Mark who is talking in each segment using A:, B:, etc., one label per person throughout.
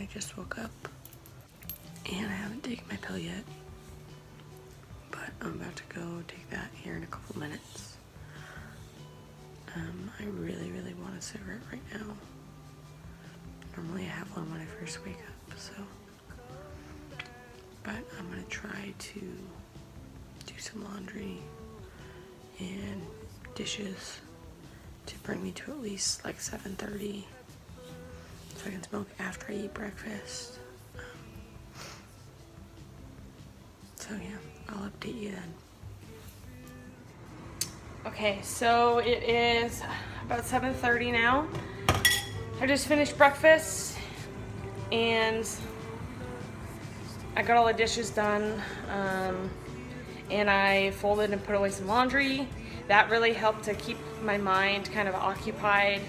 A: I just woke up and I haven't taken my pill yet, but I'm about to go take that here in a couple minutes. I really want a cigarette right now. Normally I have one when I first wake up, so, but I'm gonna try to do some laundry and dishes to bring me to at least like 7:30 so I can smoke after I eat breakfast. So yeah, I'll update you then. Okay, so it is about 7:30 now. I just finished breakfast and I got all the dishes done, and I folded and put away some laundry. That really helped to keep my mind kind of occupied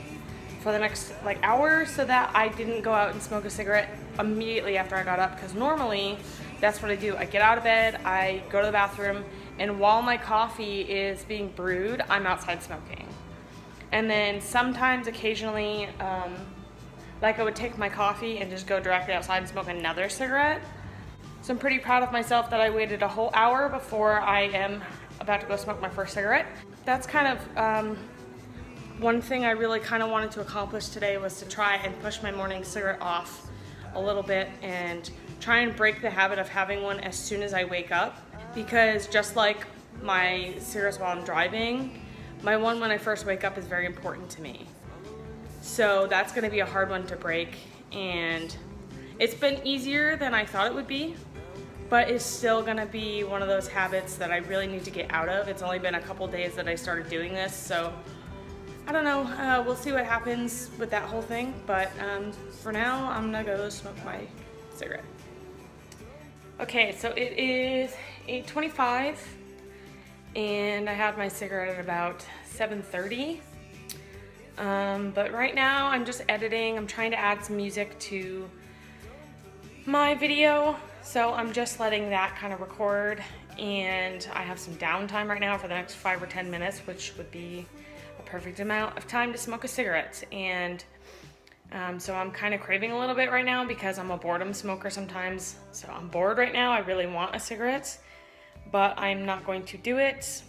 A: for the next like hour so that I didn't go out and smoke a cigarette immediately after I got up, because normally that's what I do. I get out of bed, I go to the bathroom, and while my coffee is being brewed, I'm outside smoking. And then sometimes, occasionally, like I would take my coffee and just go directly outside and smoke another cigarette. So I'm pretty proud of myself that I waited a whole hour before I am about to go smoke my first cigarette. That's kind of one thing I really kind of wanted to accomplish today, was to try and push my morning cigarette off a little bit and try and break the habit of having one as soon as I wake up. Because just like my cigarettes while I'm driving, my one when I first wake up is very important to me. So that's gonna be a hard one to break, and it's been easier than I thought it would be, but it's still gonna be one of those habits that I really need to get out of. It's only been a couple days that I started doing this, so I don't know, we'll see what happens with that whole thing, but for now, I'm gonna go smoke my cigarette. Okay, so it is 8:25, and I had my cigarette at about 7:30. But right now, I'm just editing. I'm trying to add some music to my video, so I'm just letting that kind of record, and I have some downtime right now for the next 5 or 10 minutes, which would be a perfect amount of time to smoke a cigarette. And so I'm kind of craving a little bit right now because I'm a boredom smoker sometimes. So I'm bored right now. I really want a cigarette, but I'm not going to do it.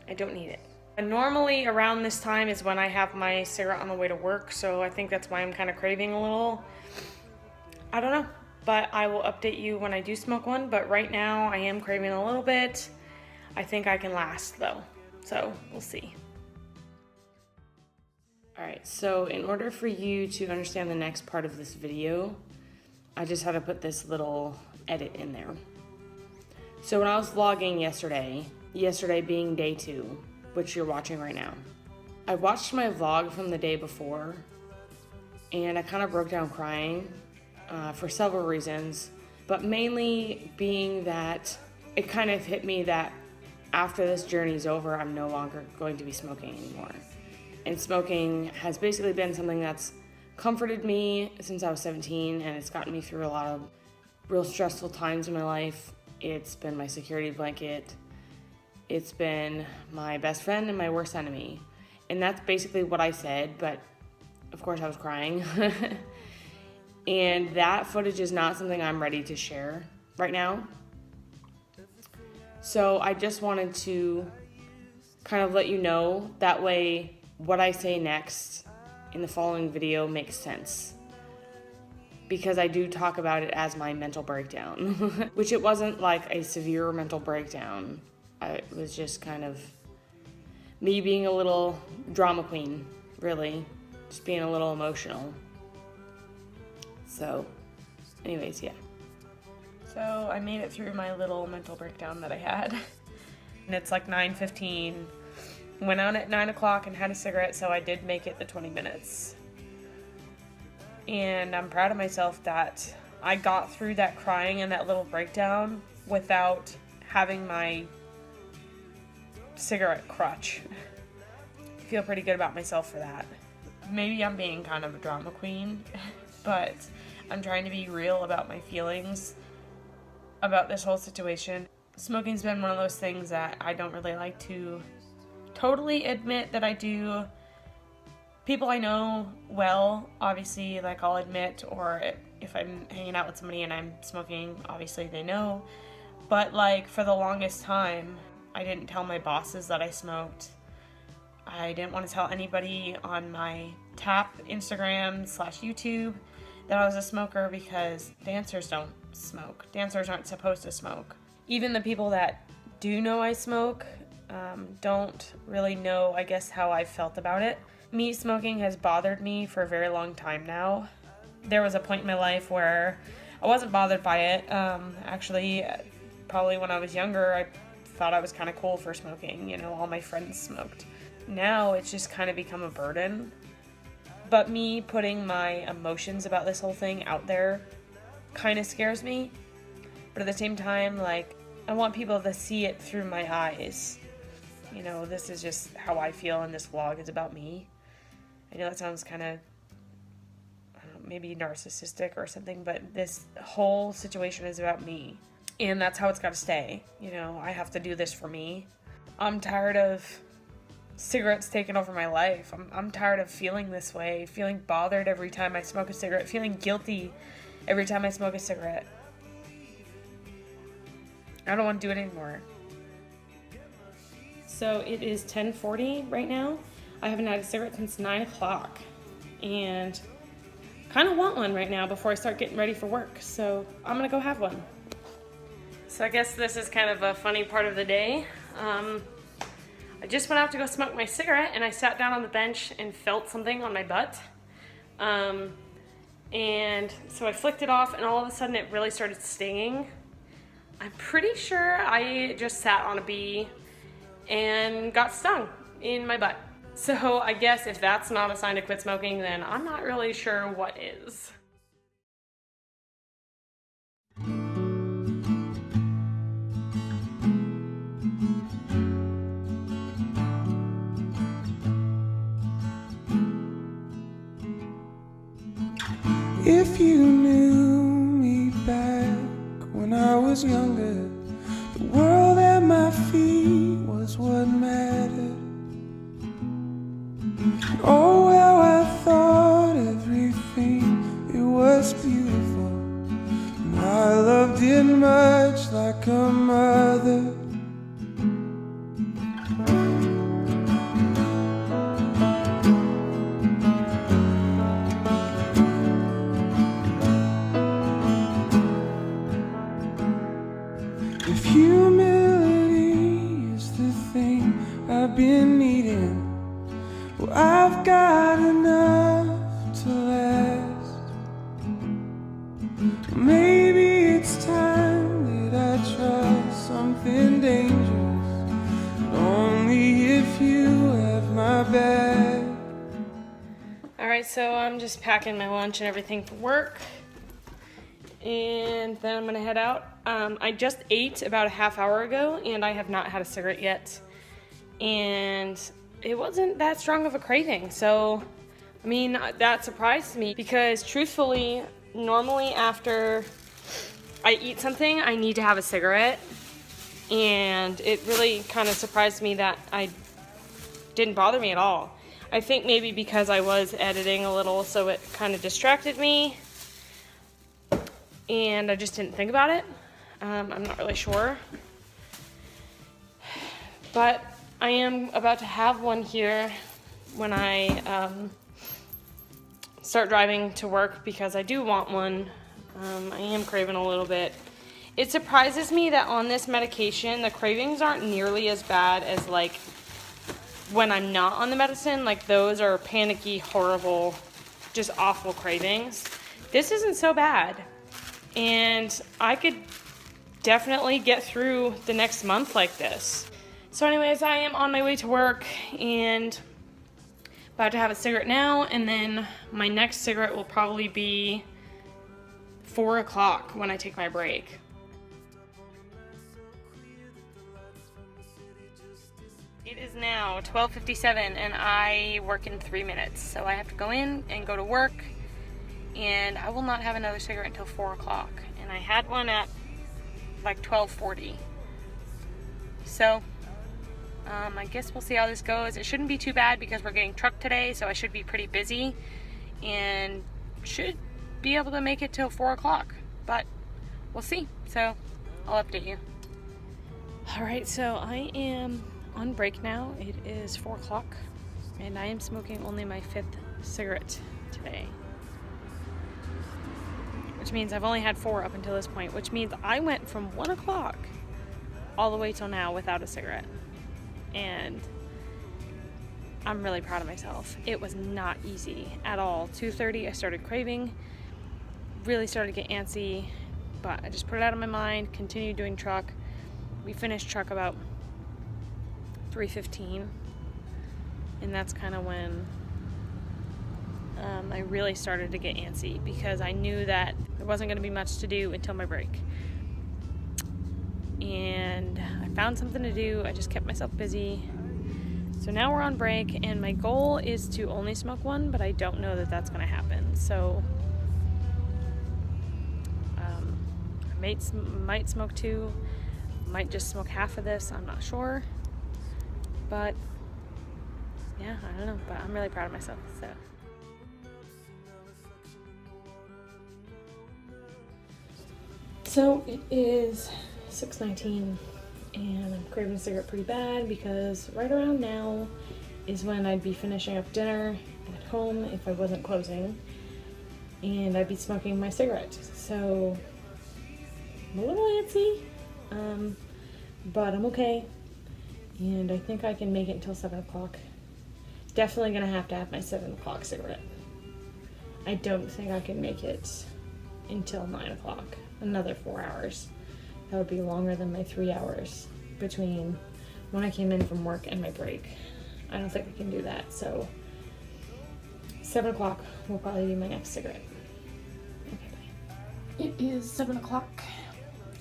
A: I don't need it. And normally around this time is when I have my cigarette on the way to work, so I think that's why I'm kind of craving a little. I don't know, but I will update you when I do smoke one. But right now I am craving a little bit. I think I can last though, so we'll see. Alright, so in order for you to understand the next part of this video, I just had to put this little edit in there. So when I was vlogging yesterday being day 2, which you're watching right now, I watched my vlog from the day before, and I kind of broke down crying for several reasons, but mainly being that it kind of hit me that after this journey's over, I'm no longer going to be smoking anymore. And smoking has basically been something that's comforted me since I was 17, and it's gotten me through a lot of real stressful times in my life. It's been my security blanket. It's been my best friend and my worst enemy. And that's basically what I said, but of course I was crying. And that footage is not something I'm ready to share right now. So I just wanted to kind of let you know, that way what I say next in the following video makes sense. Because I do talk about it as my mental breakdown, which it wasn't like a severe mental breakdown. It was just kind of me being a little drama queen, really. Just being a little emotional. So, anyways, yeah. So I made it through my little mental breakdown that I had. And it's like 9:15. Went out at 9 o'clock and had a cigarette, so I did make it the 20 minutes. And I'm proud of myself that I got through that crying and that little breakdown without having my cigarette crutch. I feel pretty good about myself for that. Maybe I'm being kind of a drama queen, but I'm trying to be real about my feelings about this whole situation. Smoking's been one of those things that I don't really like to totally admit that I do, People I know well, obviously, like I'll admit, or if I'm hanging out with somebody and I'm smoking, obviously they know. But like for the longest time, I didn't tell my bosses that I smoked. I didn't want to tell anybody on my Tap Instagram / YouTube that I was a smoker because dancers don't smoke. Dancers aren't supposed to smoke. Even the people that do know I smoke don't really know, I guess, how I felt about it. Me smoking has bothered me for a very long time now. There was a point in my life where I wasn't bothered by it. Actually, probably when I was younger, I thought I was kind of cool for smoking. You know, all my friends smoked. Now it's just kind of become a burden. But me putting my emotions about this whole thing out there kind of scares me. But at the same time, like, I want people to see it through my eyes. You know, this is just how I feel, and this vlog is about me. I know that sounds kind of maybe narcissistic or something, but this whole situation is about me. And that's how it's got to stay. You know, I have to do this for me. I'm tired of cigarettes taking over my life. I'm tired of feeling this way, feeling bothered every time I smoke a cigarette, feeling guilty every time I smoke a cigarette. I don't want to do it anymore. So it is 10:40 right now. I haven't had a cigarette since 9 o'clock, and kind of want one right now before I start getting ready for work, so I'm gonna go have one. So I guess this is kind of a funny part of the day. I just went out to go smoke my cigarette, and I sat down on the bench and felt something on my butt. And so I flicked it off, and all of a sudden it really started stinging. I'm pretty sure I just sat on a bee and got stung in my butt. So I guess if that's not a sign to quit smoking, then I'm not really sure what is.
B: If you knew me back when I was younger, the world at my feet was what mattered. Oh, how I thought everything, it was beautiful, and I loved it much like a mother. If humility is the thing I've been needing, well, I've got enough to last. Maybe it's time that I try something dangerous, but only if you have my back.
A: Alright, so I'm just packing my lunch and everything for work, and then I'm gonna head out. I just ate about a half hour ago, and I have not had a cigarette yet, and it wasn't that strong of a craving. So, I mean, that surprised me, because truthfully, normally after I eat something, I need to have a cigarette, and it really kind of surprised me that I didn't bother me at all. I think maybe because I was editing a little, so it kind of distracted me, and I just didn't think about it. I'm not really sure, but I am about to have one here when I start driving to work, because I do want one. I am craving a little bit. It surprises me that on this medication, the cravings aren't nearly as bad as like when I'm not on the medicine. Like, those are panicky, horrible, just awful cravings. This isn't so bad, and I could definitely get through the next month like this. So anyways, I am on my way to work and about to have a cigarette now, and then my next cigarette will probably be 4 o'clock when I take my break. It is now 12:57 and I work in 3 minutes, so I have to go in and go to work, and I will not have another cigarette until 4 o'clock, and I had one at like 12:40. So I guess we'll see how this goes. It shouldn't be too bad because we're getting trucked today, so I should be pretty busy and should be able to make it till 4 o'clock, but we'll see. So I'll update you. All right, so I am on break now. It is 4 o'clock and I am smoking only my 5th cigarette today, which means I've only had 4 up until this point, which means I went from 1 o'clock all the way till now without a cigarette. And I'm really proud of myself. It was not easy at all. 2:30 I started craving, really started to get antsy, but I just put it out of my mind, continued doing truck. We finished truck about 3:15, and that's kind of when I really started to get antsy because I knew that there wasn't going to be much to do until my break. And I found something to do. I just kept myself busy. So now we're on break, and my goal is to only smoke 1, but I don't know that that's going to happen. So I might smoke 2, might just smoke half of this. I'm not sure, but yeah, I don't know. But I'm really proud of myself. So it is 6:19 and I'm craving a cigarette pretty bad because right around now is when I'd be finishing up dinner at home if I wasn't closing, and I'd be smoking my cigarette. So I'm a little antsy, but I'm okay, and I think I can make it until 7 o'clock. Definitely gonna have to have my 7 o'clock cigarette. I don't think I can make it until 9 o'clock, another 4 hours. That would be longer than my 3 hours between when I came in from work and my break. I don't think I can do that, so 7 o'clock will probably be my next cigarette. Okay, bye. It is 7 o'clock,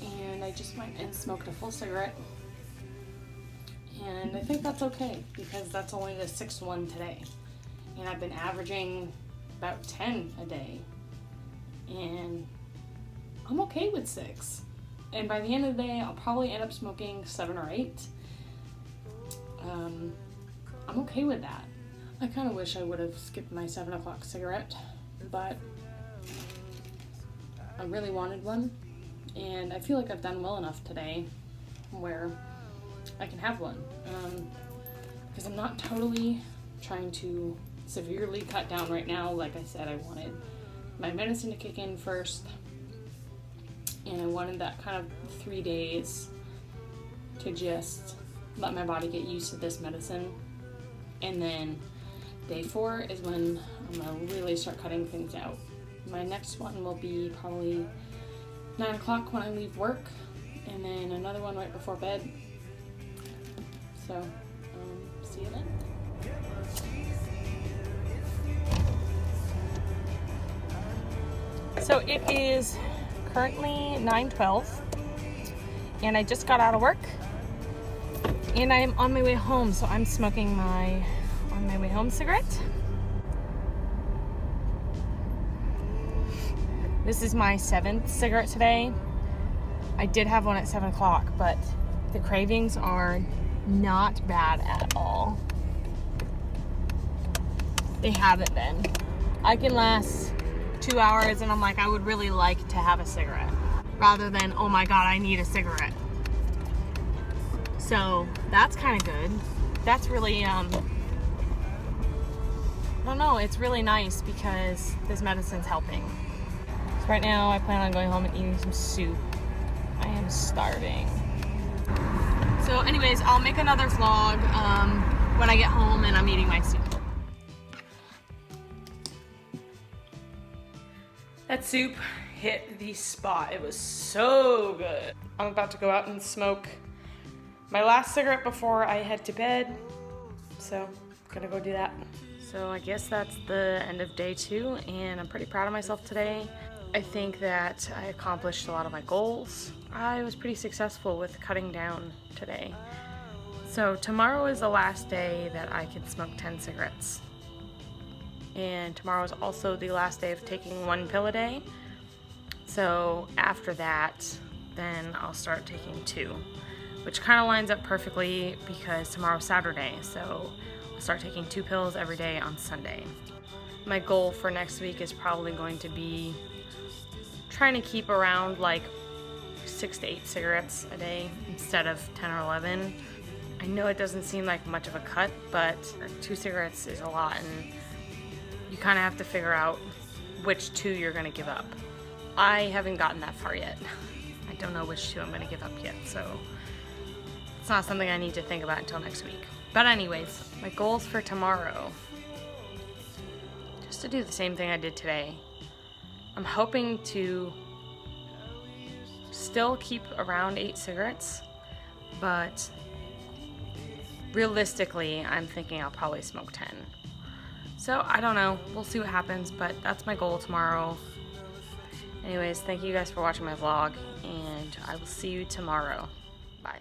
A: and I just went and smoked a full cigarette. And I think that's okay, because that's only the 6th one today. And I've been averaging about 10 a day. And I'm okay with 6. And by the end of the day, I'll probably end up smoking 7 or 8. I'm okay with that. I kind of wish I would have skipped my 7 o'clock cigarette, but I really wanted one. And I feel like I've done well enough today where I can have one. Because I'm not totally trying to severely cut down right now. Like I said, I wanted my medicine to kick in first. And I wanted that kind of 3 days to just let my body get used to this medicine. And then day 4 is when I'm going to really start cutting things out. My next one will be probably 9 o'clock when I leave work. And then another one right before bed. So, see you then. So it is currently 9:12 and I just got out of work and I am on my way home, so I'm smoking my on my way home cigarette. This is my 7th cigarette today. I did have one at 7 o'clock, but the cravings are not bad at all. They haven't been. I can last 2 hours and I'm like, I would really like to have a cigarette rather than, oh my god, I need a cigarette. So that's kind of good. That's really I don't know, it's really nice because this medicine's helping. So right now I plan on going home and eating some soup. I am starving. So anyways, I'll make another vlog when I get home and I'm eating my soup. That soup hit the spot. It was so good. I'm about to go out and smoke my last cigarette before I head to bed. So I'm gonna go do that. So I guess that's the end of day 2 and I'm pretty proud of myself today. I think that I accomplished a lot of my goals. I was pretty successful with cutting down today. So tomorrow is the last day that I can smoke 10 cigarettes. And tomorrow is also the last day of taking 1 pill a day. So after that, then I'll start taking 2, which kind of lines up perfectly because tomorrow's Saturday, so I'll start taking 2 pills every day on Sunday. My goal for next week is probably going to be trying to keep around like 6 to 8 cigarettes a day instead of 10 or 11. I know it doesn't seem like much of a cut, but 2 cigarettes is a lot, and you kind of have to figure out which 2 you're going to give up. I haven't gotten that far yet. I don't know which 2 I'm going to give up yet, so it's not something I need to think about until next week. But anyways, my goals for tomorrow, just to do the same thing I did today. I'm hoping to still keep around 8 cigarettes, but realistically, I'm thinking I'll probably smoke 10. So I don't know, we'll see what happens, but that's my goal tomorrow. Anyways, thank you guys for watching my vlog, and I will see you tomorrow. Bye.